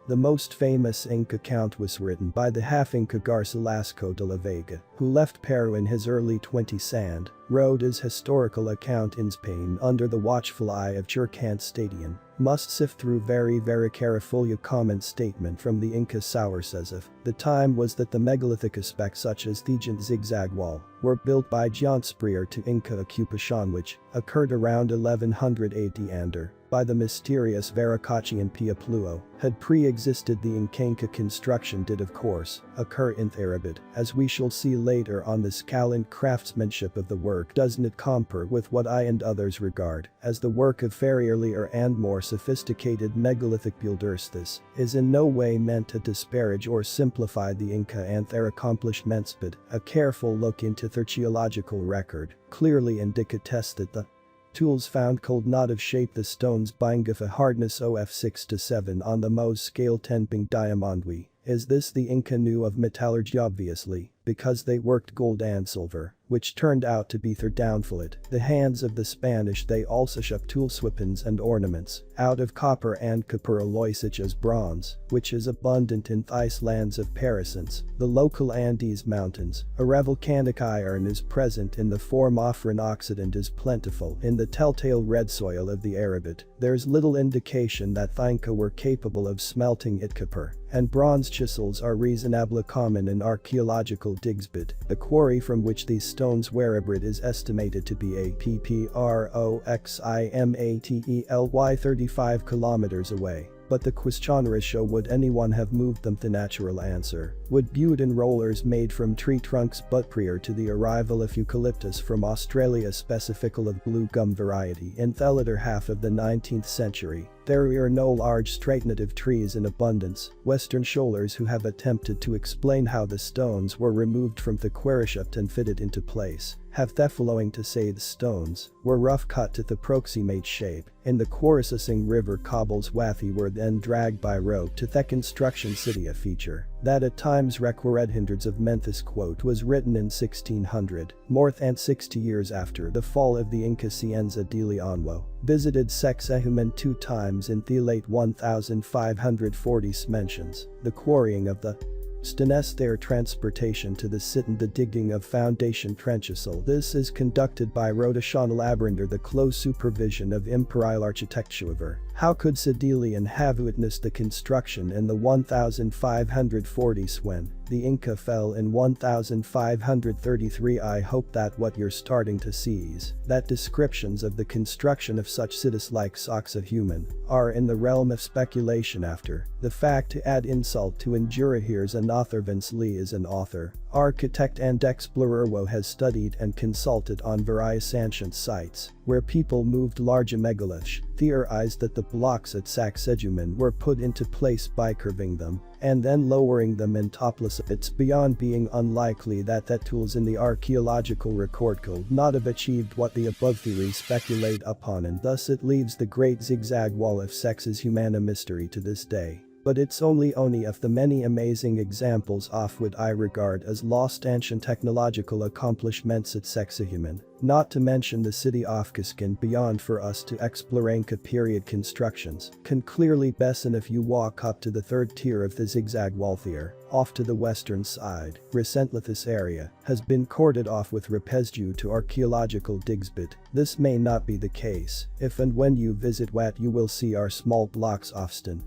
The most famous Inca account was written by the half-Inca Garcilasco de la Vega, who left Peru in his early 20s and wrote his historical account in Spain under the watchful eye of Churcant Stadion. Must sift through very carefully. A comment statement from the Inca Sour says of the time was that the megalithic aspects such as the Giant Zigzag Wall were built by giants prior to Inca occupation, which occurred around 1100 AD and by the mysterious Viracocha and Piapluo, had pre-existed. The Inca construction did of course occur in Therabid, as we shall see later on. The skill and craftsmanship of the work does not compare with what I and others regard as the work of far earlier and more sophisticated megalithic builders. This is in no way meant to disparage or simplify the Inca and their accomplishments, but a careful look into their geological record clearly indicates that the tools found could not have shaped the stones being of a hardness of 6 to 7 on the Mohs scale 10 being diamond. Is this the Inca knew of metallurgy? Obviously, because they worked gold and silver, which turned out to be their downfall. At the hands of the Spanish they also shaped tools, weapons and ornaments out of copper and copper alloy such as bronze, which is abundant in these lands of Parasins, the local Andes mountains. A volcanic iron is present in the form of an oxidant is plentiful in the telltale red soil of the Arabid. There's little indication that the Inca were capable of smelting it. Copper and bronze chisels are reasonably common in archaeological digs, but the quarry from which these stones were buried is estimated to be approximately 35 kilometers away. But the question is, would anyone have moved them? The natural answer would be wooden rollers made from tree trunks, but prior to the arrival of eucalyptus from Australia, specifically of blue gum variety, in the latter half of the 19th century, there are no large straight native trees in abundance. Western scholars who have attempted to explain how the stones were removed from the quarryship and fitted into place have the following to say: the stones were rough cut to the approximate shape in the Coruscant River cobbles Wathi were then dragged by rope to the construction city. A feature that at times required hundreds of Memphis. Quote was written in 1600, more than 60 years after the fall of the Inca. Cienza de Leonwo visited Sacsayhuaman 2 times in the late 1540s. Mentions the quarrying of the stones, their transportation to the site and the digging of foundation trenches. This is conducted by Rhodesian Labyrinth, the close supervision of imperial architecture. How could Sedelian have witnessed the construction in the 1540s when the Inca fell in 1533? I hope that what you're starting to see is that descriptions of the construction of such cities like Sacsayhuaman are in the realm of speculation after the fact. To add insult to injury, here's an author. Vince Lee is an author, architect and explorer who has studied and consulted on various ancient sites where people moved large megaliths, theorized that the blocks at Sacsayhuaman were put into place by curving them and then lowering them in topless. It's beyond being unlikely that tools in the archaeological record could not have achieved what the above theories speculate upon, and thus it leaves the Great Zigzag Wall of Sacsayhuaman a mystery to this day. But it's only of the many amazing examples of what I regard as lost ancient technological accomplishments at Sacsayhuaman. Not to mention the city of Cusco and beyond for us to explore Inca period constructions can clearly bessen if you walk up to the third tier of the zigzag wall there. Off to the western side, recently this area has been corded off with repairs due to archaeological digs, but this may not be the case if and when you visit what you will see are small blocks often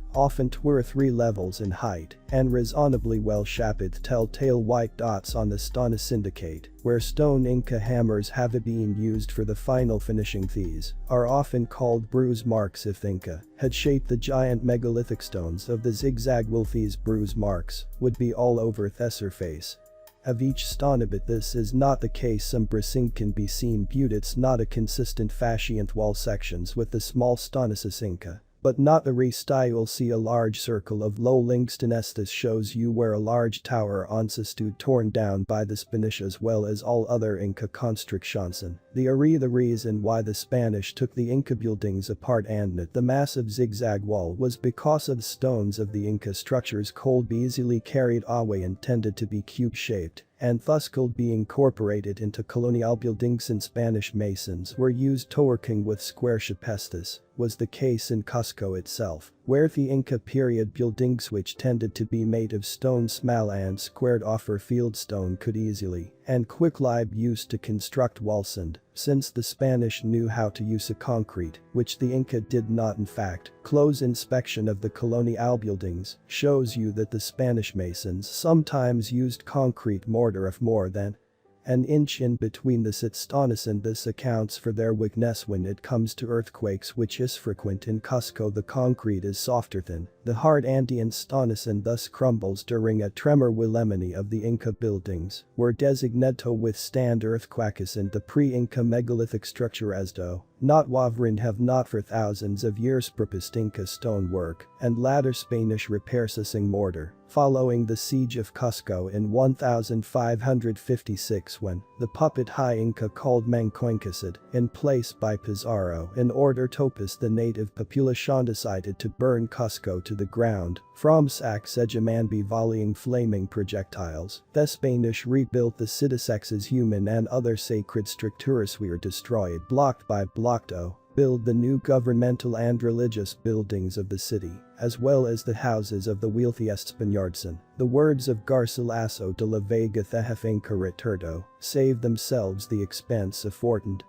2 or 3 levels in height and reasonably well shaped telltale white dots on the stone indicate where stone Inca hammers have been used for the final finishing. These are often called bruise marks. If Inca had shaped the giant megalithic stones of the zigzag will, these bruise marks would be all over the surface of each stone, but this is not the case. Some bruising can be seen, but it's not a consistent fashion wall sections with the small stones Inca. But not the rest. You'll see a large circle of low linkstones. This shows you where a large tower once stood torn down by the Spanish as well as all other Inca constructions. The reason why the Spanish took the Inca buildings apart and not the massive zigzag wall was because of the stones of the Inca structures could be easily carried away and tended to be cube-shaped and thus could be incorporated into colonial buildings, and Spanish masons were used to working with square shapes. This was the case in Cusco itself, where the Inca period buildings, which tended to be made of stone small and squared off or field stone, could easily and quickly be used to construct walls, and since the Spanish knew how to use a concrete, which the Inca did not in fact, close inspection of the colonial buildings shows you that the Spanish masons sometimes used concrete mortar of more than an inch in between the stones, and this accounts for their weakness when it comes to earthquakes, which is frequent in Cusco. The concrete is softer than the hard Andean stones and thus crumbles during a tremor. Many of the Inca buildings were designated to withstand earthquakes, and the pre-Inca megalithic structure as though not Wavrin have not for thousands of years purposed Inca stonework and latter Spanish repairs using mortar. Following the siege of Cusco in 1556, when the puppet high Inca called Mancoincasid in place by Pizarro in order to purpose the native population decided to burn Cusco to the ground from Sacsayhuaman by volleying flaming projectiles. The Spanish rebuilt the city. Sacsayhuaman and other sacred structures were destroyed block by block to build the new governmental and religious buildings of the city, as well as the houses of the wealthiest Spaniards. The words of Garcilaso de la Vega, the Inca returdo, saved themselves the expense of and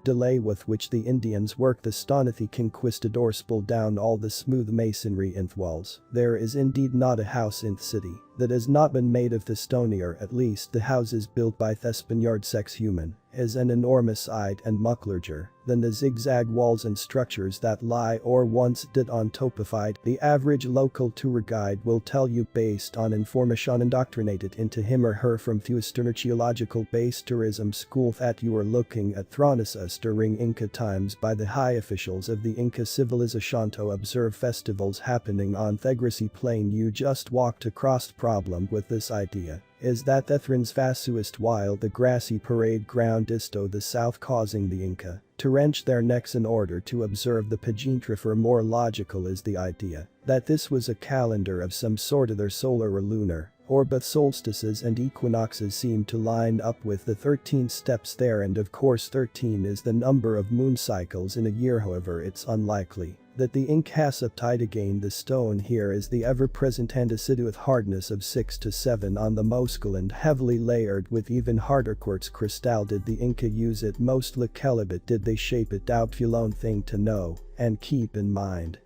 delay with which the Indians worked the stone. The conquistadors pulled down all the smooth masonry in the walls. There is indeed not a house in the city that has not been made of the stone, or at least the houses built by the Spaniard Sacsayhuaman is an enormous sight and much larger than the zigzag walls and structures that lie or once did on top of it. The average local tour guide will tell you based on information indoctrinated into him or her from the Western archaeological based tourism school that you are looking at Thronesus during Inca times by the high officials of the Inca civilization to observe festivals happening on the grassy plain you just walked across. The problem with this idea is that Ethrins vasuist while the grassy parade ground is to the south, causing the Inca to wrench their necks in order to observe the pageantry. For more logical is the idea that this was a calendar of some sort, either solar or lunar, or both solstices and equinoxes seem to line up with the 13 steps there, and of course 13 is the number of moon cycles in a year. However, it's unlikely that the Inca has obtained again. The stone here is the ever-present and aciduous hardness of 6 to 7 on the muscle and heavily layered with even harder quartz crystal. Did the Inca use it most locally, did they shape it? Doubtful thing to know and keep in mind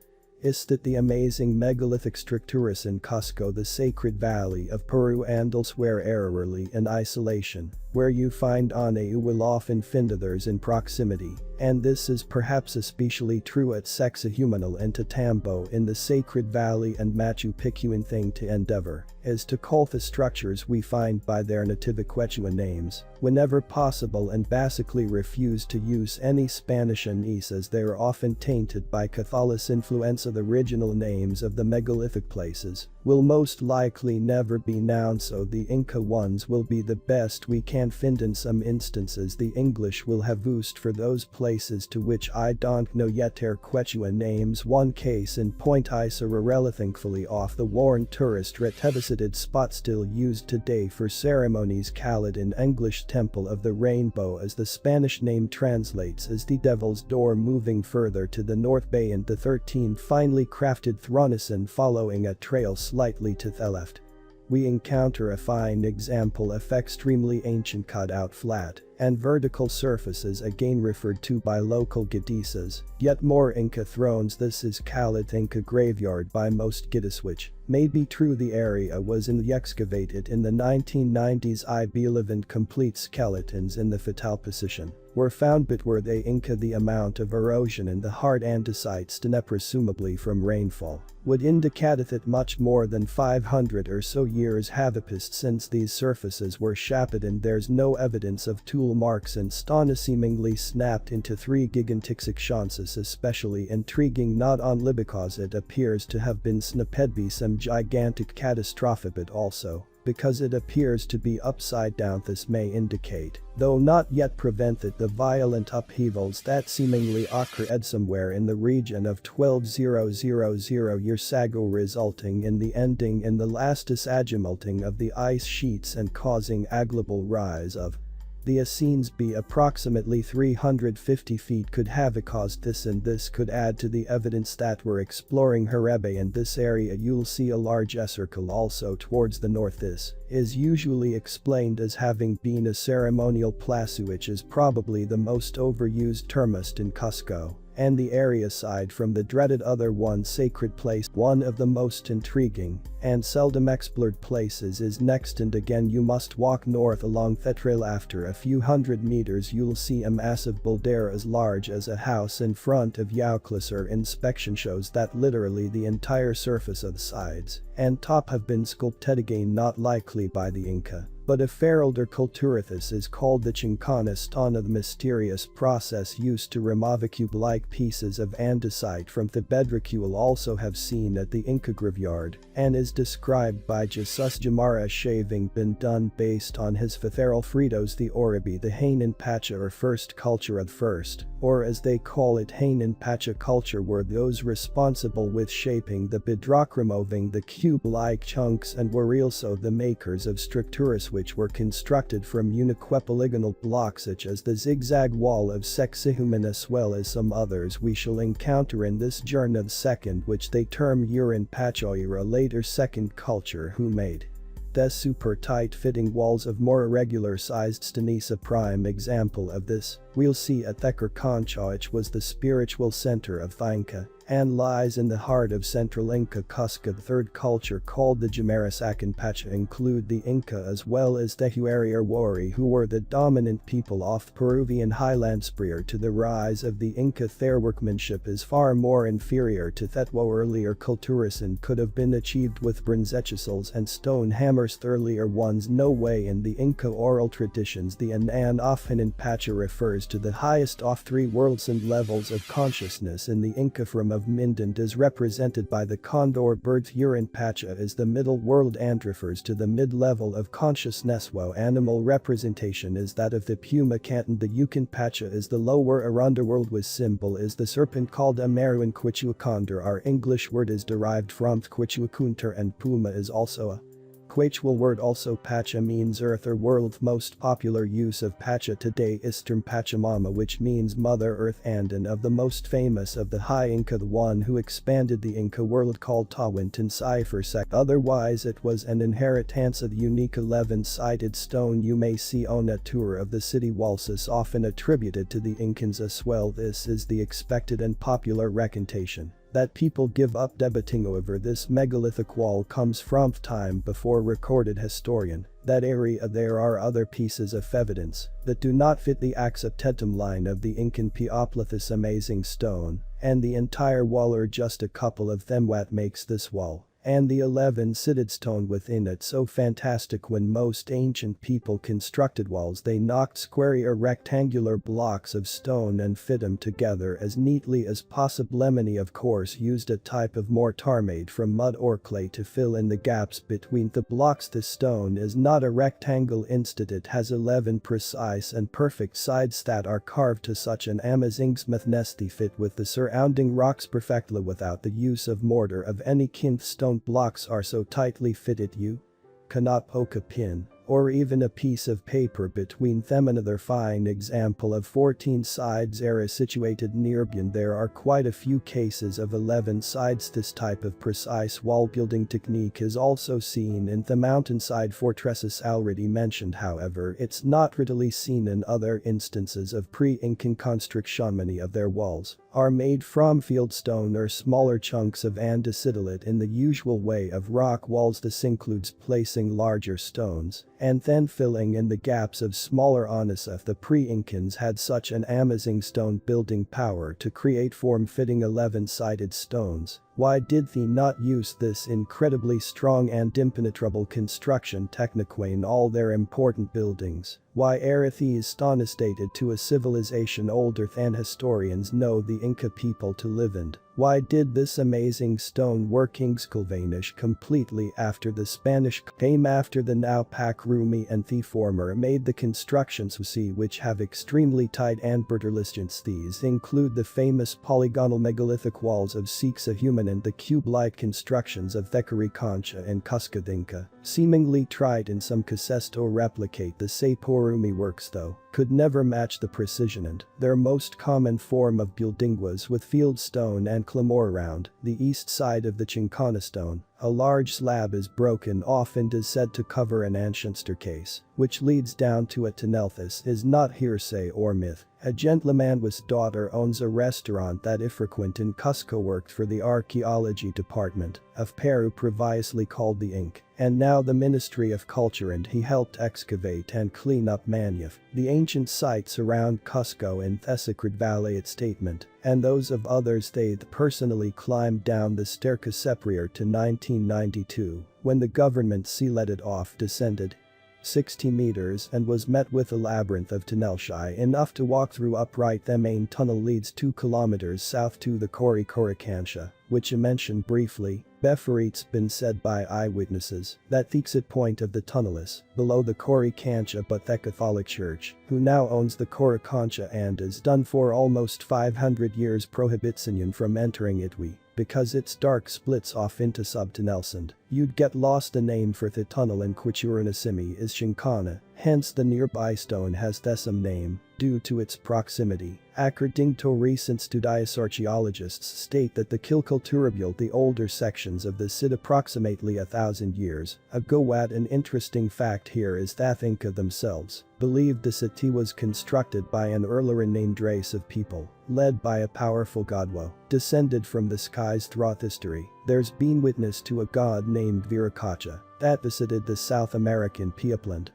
is that the amazing megalithic structures in Cusco, the sacred valley of Peru, and elsewhere rarely in isolation, where you find you will often find others in proximity, and this is perhaps especially true at Sacsayhuaman and Ollantaytambo in the Sacred Valley and Machu Picchu. Thing to endeavor is to call the structures we find by their native Quechua names whenever possible, and basically refuse to use any Spanish names as they are often tainted by Catholic influence. The original names of the megalithic places will most likely never be known, so the Inca ones will be the best we can and find in some instances the English will have used for those places to which I don't know yet. Quechua names one case in point Isararella, thankfully off the worn tourist route visited spot still used today for ceremonies. Khalid in English Temple of the Rainbow, as the Spanish name translates as the Devil's Door. Moving further to the north bay and the 13 finely crafted Thronesan following a trail slightly to the left. We encounter a fine example of extremely ancient cut-out flat and vertical surfaces, again referred to by local Giddisas. Yet more Inca thrones. This is Khalid Inca graveyard by most Giddis, which may be true. The area was excavated in the 1990s. I believe in complete skeletons in the fetal position were found, but were they Inca? The amount of erosion in the hard andesites, presumably from rainfall, would indicate that much more than 500 or so years have passed since these surfaces were shaped, and there's no evidence of tool marks and stone seemingly snapped into 3 gigantic sections. Especially intriguing not only because it appears to have been snapped by some gigantic catastrophe, but also because it appears to be upside down. This may indicate, though not yet prevent, that the violent upheavals that seemingly occurred somewhere in the region of 12,000 years ago, resulting in the ending in the last melting of the ice sheets and causing a global rise of the Essenes be approximately 350 feet, could have caused this, and this could add to the evidence that we're exploring Harebe. In this area you'll see a large circle also towards the north. This is usually explained as having been a ceremonial place, which is probably the most overused term in Cusco and the area. Aside from the dreaded other one sacred place, one of the most intriguing and seldom explored places is next, and again you must walk north along the trail. After a few hundred meters you'll see a massive boulder as large as a house in front of Yaucliser. Inspection shows that literally the entire surface of the sides and top have been sculpted, again not likely by the Inca, but a Ferelder culture. This is called the Chincana stone. The mysterious process used to remove cube-like pieces of andesite from the bedrock you will also have seen at the Inca graveyard, and is described by Jesus Jamara as having been done based on his fetheral fritos. The Oribi, the Hanan Pacha or first culture at first, or as they call it Hanan Pacha culture, were those responsible with shaping the bedrock, removing the cube-like chunks, and were also the makers of structures which were constructed from unique polygonal blocks such as the zigzag wall of Sacsayhuaman, as well as some others we shall encounter in this journey. The second, which they term Uran Pachoira, later second culture, who made the super tight-fitting walls of more irregular-sized stones. A prime example of this we'll see at Concha, which was the spiritual center of Inca and lies in the heart of central Inca Cusco. The third culture, called the Jamarasacan Pacha, include the Inca as well as the Huari, who were the dominant people of Peruvian highlands. Prior to the rise of the Inca, their workmanship is far more inferior to that what earlier cultures and could have been achieved with bronze chisels and stone hammers. The earlier ones no way. In the Inca oral traditions, the Anan of Hanan Pacha refers to the highest of 3 worlds and levels of consciousness. In the Inca form of Mindent is represented by the condor bird. Uran Pacha is the middle world and refers to the mid-level of consciousness, while animal representation is that of the puma canton. The Yuccan Pacha is the lower underworld, with symbol is the serpent called Amaruan. Quichua condor, our English word, is derived from Quichua kunter, and puma is also a Quechua word. Also, Pacha means earth or world. Most popular use of Pacha today is term Pachamama, which means Mother Earth, and of the most famous of the High Inca, the one who expanded the Inca world, called Tawantin Cipher Sect. Otherwise it was an inheritance of the unique 11-sided stone you may see on a tour of the city walls, often attributed to the Incans as well. This is the expected and popular recantation that people give up debating over this megalithic wall comes from time before recorded historian. That area there are other pieces of evidence that do not fit the acceptetum line of the Incan people. This amazing stone and the entire wall are just a couple of them what makes this wall And the 11-sided stone within it so fantastic. When most ancient people constructed walls, they knocked square or rectangular blocks of stone and fit them together as neatly as possible. Many of course used a type of mortar made from mud or clay to fill in the gaps between the blocks. This stone is not a rectangle, instead it has 11 precise and perfect sides that are carved to such an amazing smoothness they fit with the surrounding rocks perfectly without the use of mortar of any kind. Stone blocks are so tightly fitted you cannot poke a pin or even a piece of paper between them. Another fine example of 14 sides are situated nearby. There are quite a few cases of 11 sides. This type of precise wall building technique is also seen in the mountainside fortresses already mentioned. However, it's not readily seen in other instances of pre-Incan construction. Many of their walls are made from fieldstone or smaller chunks of andesite in the usual way of rock walls. This includes placing larger stones and then filling in the gaps of smaller ones. If the pre-Incans had such an amazing stone building power to create form-fitting 11-sided stones, why did they not use this incredibly strong and impenetrable construction technique in all their important buildings? Why are these stones dated to a civilization older than historians know the Inca people to live in? Why did this amazing stone workings vanish completely after the Spanish came after the Napak Rumi and the former made the constructions we see, which have extremely tight and brutalist? These include the famous polygonal megalithic walls of Sacsayhuaman and the cube-like constructions of Viracocha and Cusco. Inca seemingly tried in some cases to replicate the Sacsayhuaman works, though could never match the precision, and their most common form of building was with fieldstone and claymore. Around the east side of the Chincana stone, a large slab is broken off and is said to cover an ancient staircase, which leads down to a tunnel. This is not hearsay or myth. A gentleman whose daughter owns a restaurant that is frequent in Cusco worked for the archaeology department of Peru, previously called the Inca, and now the Ministry of Culture, and he helped excavate and clean up many of the ancient sites around Cusco and the Sacred Valley. Its statement and those of others. They personally climbed down the staircase prior to 1992, when the government sealed it off, descended 60 meters and was met with a labyrinth of tunnels shy enough to walk through upright. The main tunnel leads 2 kilometers south to the Coricancha, which I mentioned briefly. Before it's been said by eyewitnesses that the exit point of the tunnel is below the Coricancha, but the Catholic Church, who now owns the Coricancha and is done for almost 500 years, prohibits anyone from entering it because its dark splits off into sub-tunnels and you'd get lost. The name for the tunnel in Quichuranasimi is Chincana, hence the nearby stone has the same name due to its proximity. According to recent studies, archaeologists state that the Kilcultura built the older sections of the city approximately 1,000 years ago. An interesting fact here is that Inca themselves believed the city was constructed by an earlier named race of people led by a powerful godwo descended from the skies. Throughout history, there's been witness to a god named Viracocha that visited the South American peopleland,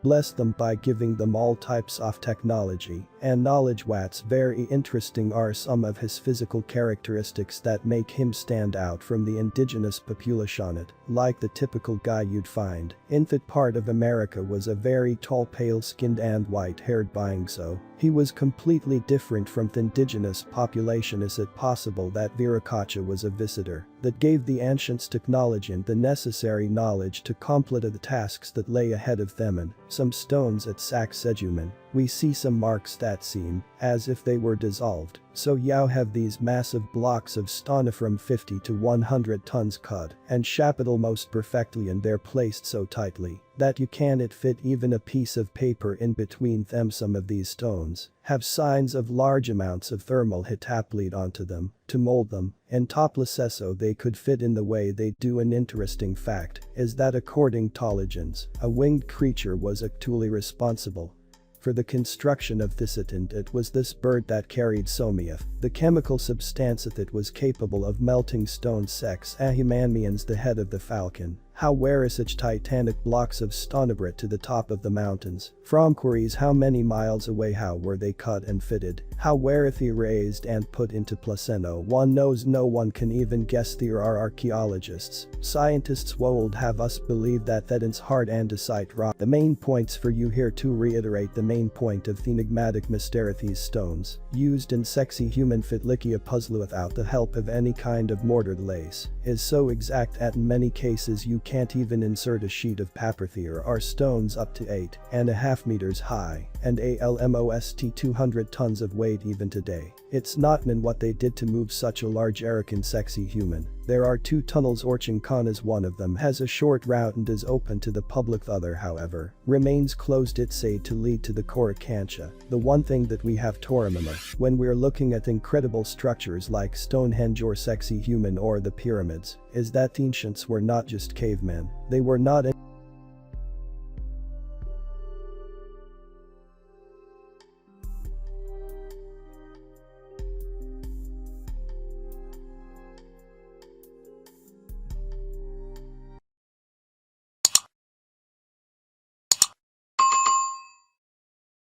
blessed them by giving them all types of technology and knowledge. What's very interesting are some of his physical characteristics that make him stand out from the indigenous population. Like the typical guy you'd find in that part of America, was a very tall, pale-skinned and white-haired being, so he was completely different from the indigenous population. Is it possible that Viracocha was a visitor that gave the ancients technology and the necessary knowledge to complete the tasks that lay ahead of them? And some stones at Sacsayhuaman, we see some marks that seem as if they were dissolved. So you have these massive blocks of stone from 50 to 100 tons cut and shaped almost perfectly, and they're placed so tightly that you can't fit even a piece of paper in between them. Some of these stones have signs of large amounts of thermal heat applied onto them to mold them and topless so they could fit in the way they do. An interesting fact is that according to legends, a winged creature was actually responsible for the construction of this, and it was this bird that carried somiaf, the chemical substance that was capable of melting stone. Sacsayhuaman means the head of the falcon How were such titanic blocks of stonebrit to the top of the mountains? From quarries how many miles away? How were they cut and fitted? How were they raised and put into place? No one knows, no one can even guess. There are archaeologists, scientists would have us believe that it's hard andesite rock. The main points for you here to reiterate the main point of the enigmatic mystery. These stones, used in Sacsayhuaman Fitlikia puzzle without the help of any kind of mortared lace, is so exact that in many cases you can't even insert a sheet of paper. There are stones up to 8.5 meters high and almost 200 tons of weight even today. It's not known what they did to move such a large eric in Sacsayhuaman. There are 2 tunnels. Orchincon is one of them, has a short route and is open to the public. The other, however, remains closed. It's said to lead to the Coricancha. The one thing that we have to remember when we're looking at incredible structures like Stonehenge or Sacsayhuaman or the pyramids is that the ancients were not just cavemen. They were not